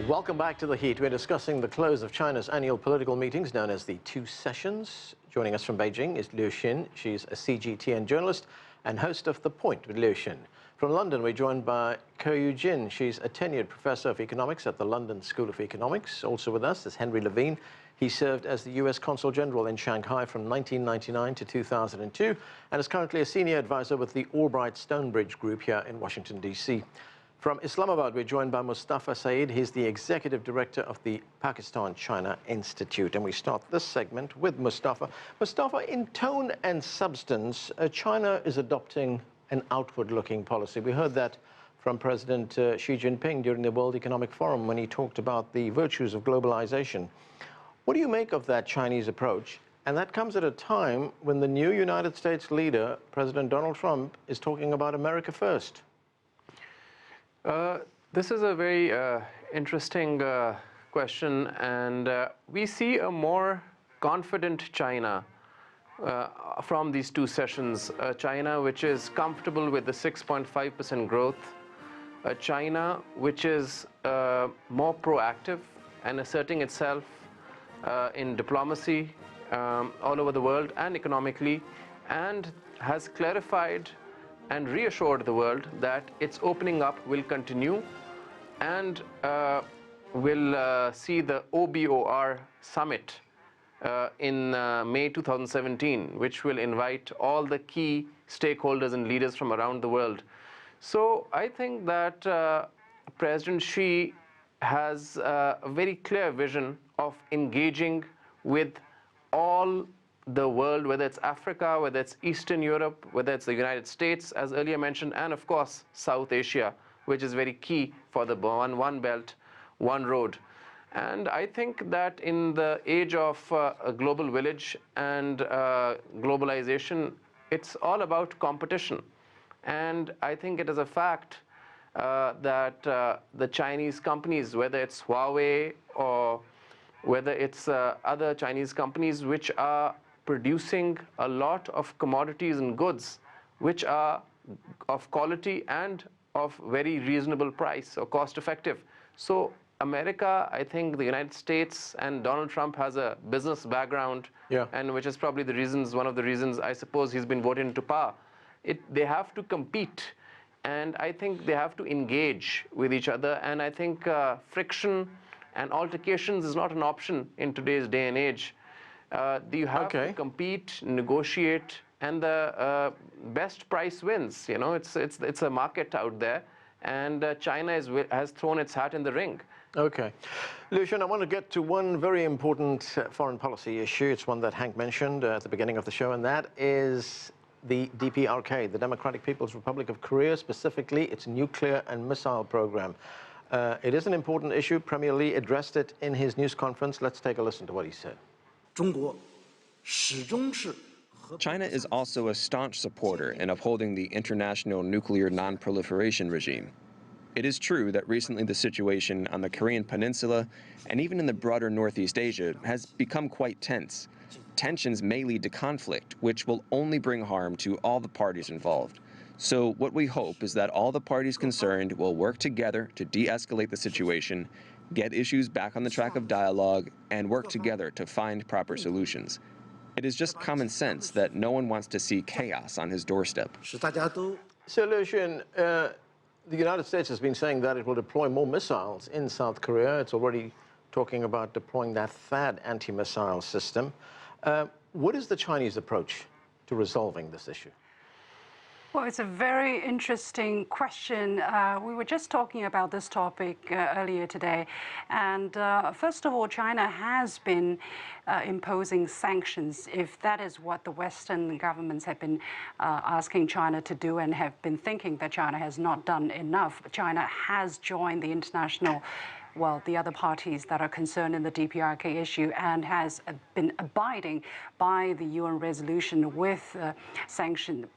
Welcome back to The Heat. We're discussing the close of China's annual political meetings known as the Two Sessions. Joining us from Beijing is Liu Xin. She's a CGTN journalist and host of The Point with Liu Xin. From London, we're joined by Keyu Jin. She's a tenured professor of economics at the London School of Economics. Also with us is Henry Levine. He served as the US Consul General in Shanghai from 1999 to 2002 and is currently a senior advisor with the Albright Stonebridge Group here in Washington, D.C. From Islamabad, we're joined by Mustafa Sayed. He's the executive director of the Pakistan-China Institute. And we start this segment with Mustafa. Mustafa, in tone and substance, China is adopting an outward-looking policy. We heard that from President Xi Jinping during the World Economic Forum when he talked about the virtues of globalization. What do you make of that Chinese approach? And that comes at a time when the new United States leader, President Donald Trump, is talking about America first. This is a very interesting question, and we see a more confident China from these two sessions. China which is comfortable with the 6.5% growth, a China which is more proactive and asserting itself in diplomacy all over the world and economically, and has clarified and reassured the world that its opening up will continue and will see the OBOR summit in May 2017, which will invite all the key stakeholders and leaders from around the world. So I think that President Xi has a very clear vision of engaging with all the world, whether it's Africa, whether it's Eastern Europe, whether it's the United States, as earlier mentioned, and of course South Asia, which is very key for the one belt, one road. And I think that in the age of a global village and globalization, it's all about competition. And I think it is a fact that the Chinese companies, whether it's Huawei or whether it's other Chinese companies which are producing a lot of commodities and goods which are of quality and of very reasonable price or cost effective. So America, I think the United States and Donald Trump has a business background, and which is probably the reasons, one of the reasons I suppose he's been voted into power. They have to compete, and I think they have to engage with each other, and I think friction and altercations is not an option in today's day and age. You have to compete, negotiate, and the best price wins. You know, it's a market out there, and China has thrown its hat in the ring. Okay. Liu Xin, I want to get to one very important foreign policy issue. It's one that Hank mentioned at the beginning of the show, and that is the DPRK, the Democratic People's Republic of Korea, specifically its nuclear and missile program. It is an important issue. Premier Li addressed it in his news conference. Let's take a listen to what he said. China is also a staunch supporter in upholding the international nuclear non-proliferation regime. It is true that recently the situation on the Korean Peninsula and even in the broader Northeast Asia has become quite tense. Tensions may lead to conflict, which will only bring harm to all the parties involved. So what we hope is that all the parties concerned will work together to de-escalate the situation, get issues back on the track of dialogue, and work together to find proper solutions. It is just common sense that no one wants to see chaos on his doorstep. So, Liu Xin, the United States has been saying that it will deploy more missiles in South Korea. It's already talking about deploying that THAAD anti-missile system. What is the Chinese approach to resolving this issue? Well, it's a very interesting question. We were just talking about this topic earlier today. And first of all, China has been imposing sanctions, if that is what the Western governments have been asking China to do and have been thinking that China has not done enough. China has joined the international, well, the other parties that are concerned in the DPRK issue and has been abiding by the UN resolution with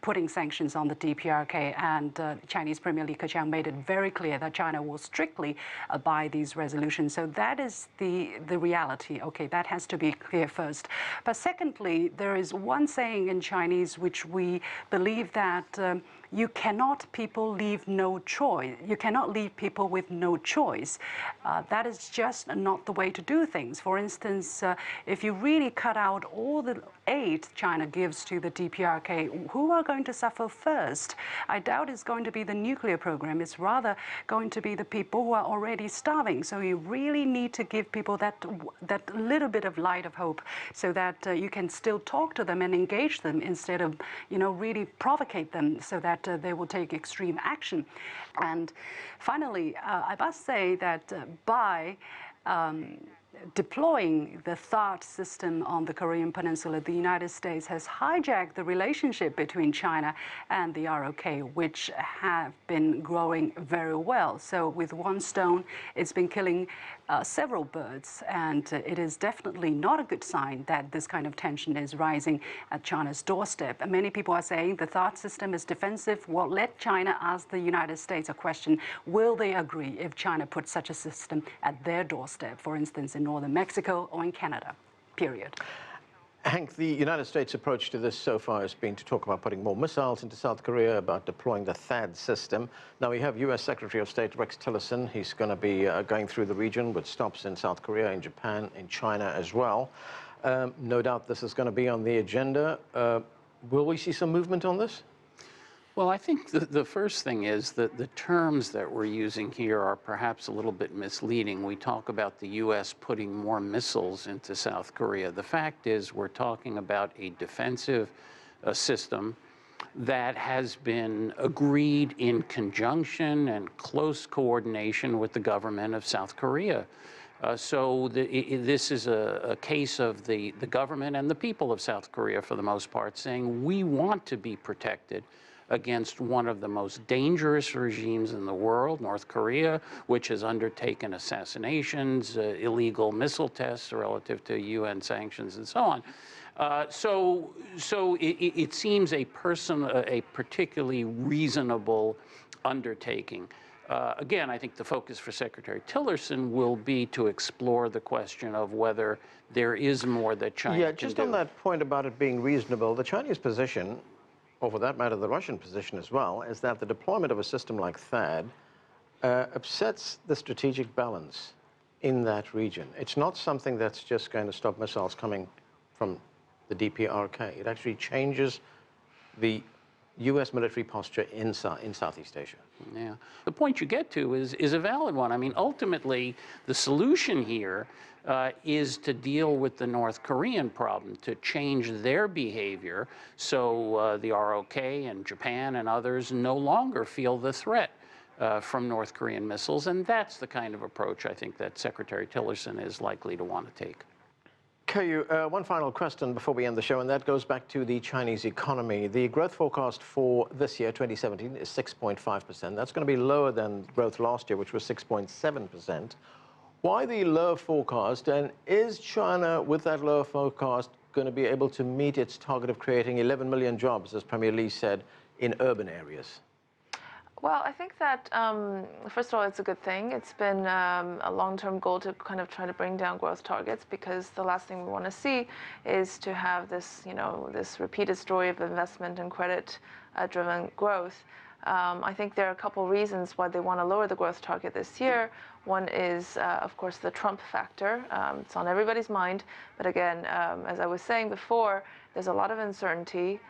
putting sanctions on the DPRK. And Chinese Premier Li Keqiang made it very clear that China will strictly abide these resolutions. So that is the reality. Okay, that has to be clear first. But secondly, there is one saying in Chinese which we believe that you cannot leave no choice. You cannot leave people with no choice. That is just not the way to do things. For instance, if you really cut out all the aid China gives to the DPRK, who are going to suffer first? I doubt it's going to be the nuclear program. It's rather going to be the people who are already starving. So you really need to give people that little bit of light of hope, so that you can still talk to them and engage them instead of, really provocate them so that they will take extreme action. And finally, I must say that by deploying the THAAD system on the Korean Peninsula, the United States has hijacked the relationship between China and the ROK, which have been growing very well. So with one stone, it's been killing several birds, and it is definitely not a good sign that this kind of tension is rising at China's doorstep. And many people are saying the THAAD system is defensive. Well, let China ask the United States a question. Will they agree if China puts such a system at their doorstep, for instance, in northern Mexico or in Canada, period? Hank, the United States' approach to this so far has been to talk about putting more missiles into South Korea, about deploying the THAAD system. Now, we have U.S. Secretary of State Rex Tillerson. He's going to be going through the region with stops in South Korea, in Japan, in China as well. No doubt this is going to be on the agenda. Will we see some movement on this? Well, I think the first thing is that the terms that we're using here are perhaps a little bit misleading. We talk about the U.S. putting more missiles into South Korea. The fact is we're talking about a defensive system that has been agreed in conjunction and close coordination with the government of South Korea. This is a case of the government and the people of South Korea, for the most part, saying we want to be protected against one of the most dangerous regimes in the world, North Korea, which has undertaken assassinations, illegal missile tests relative to UN sanctions, and so on. It seems a particularly reasonable undertaking. Again, I think the focus for Secretary Tillerson will be to explore the question of whether there is more that China can do. Yeah, just on that point about it being reasonable, the Chinese position, or for that matter, the Russian position as well, is that the deployment of a system like THAAD upsets the strategic balance in that region. It's not something that's just going to stop missiles coming from the DPRK. It actually changes the U.S. military posture in Southeast Asia. Yeah. The point you get to is a valid one. I mean, ultimately, the solution here is to deal with the North Korean problem, to change their behavior so the ROK and Japan and others no longer feel the threat from North Korean missiles. And that's the kind of approach I think that Secretary Tillerson is likely to want to take. Keyu, one final question before we end the show, and that goes back to the Chinese economy. The growth forecast for this year, 2017, is 6.5%. That's going to be lower than growth last year, which was 6.7%. Why the lower forecast, and is China, with that lower forecast, going to be able to meet its target of creating 11 million jobs, as Premier Li said, in urban areas? Well, I think that, first of all, it's a good thing. It's been a long-term goal to kind of try to bring down growth targets, because the last thing we want to see is to have this, this repeated story of investment and credit-driven growth. I think there are a couple reasons why they want to lower the growth target this year. One is, of course, the Trump factor. It's on everybody's mind. But again, as I was saying before, there's a lot of uncertainty.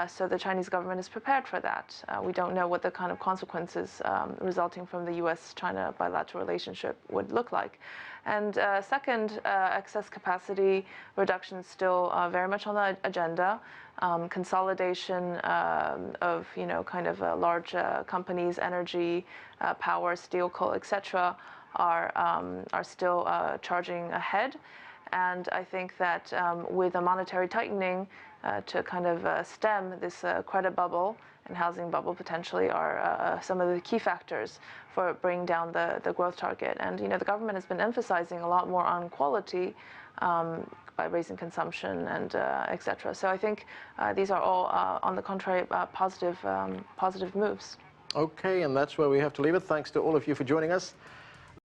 So the Chinese government is prepared for that. We don't know what the kind of consequences resulting from the U.S.-China bilateral relationship would look like. And second, excess capacity reduction is still very much on the agenda. Consolidation of, kind of large companies, energy, power, steel, coal, etc., are still charging ahead. And I think that with a monetary tightening to kind of stem this credit bubble and housing bubble potentially are some of the key factors for bringing down the growth target. And the government has been emphasizing a lot more on quality by raising consumption and etc. So I think these are all, on the contrary, positive moves. Okay, and that's where we have to leave it. Thanks to all of you for joining us.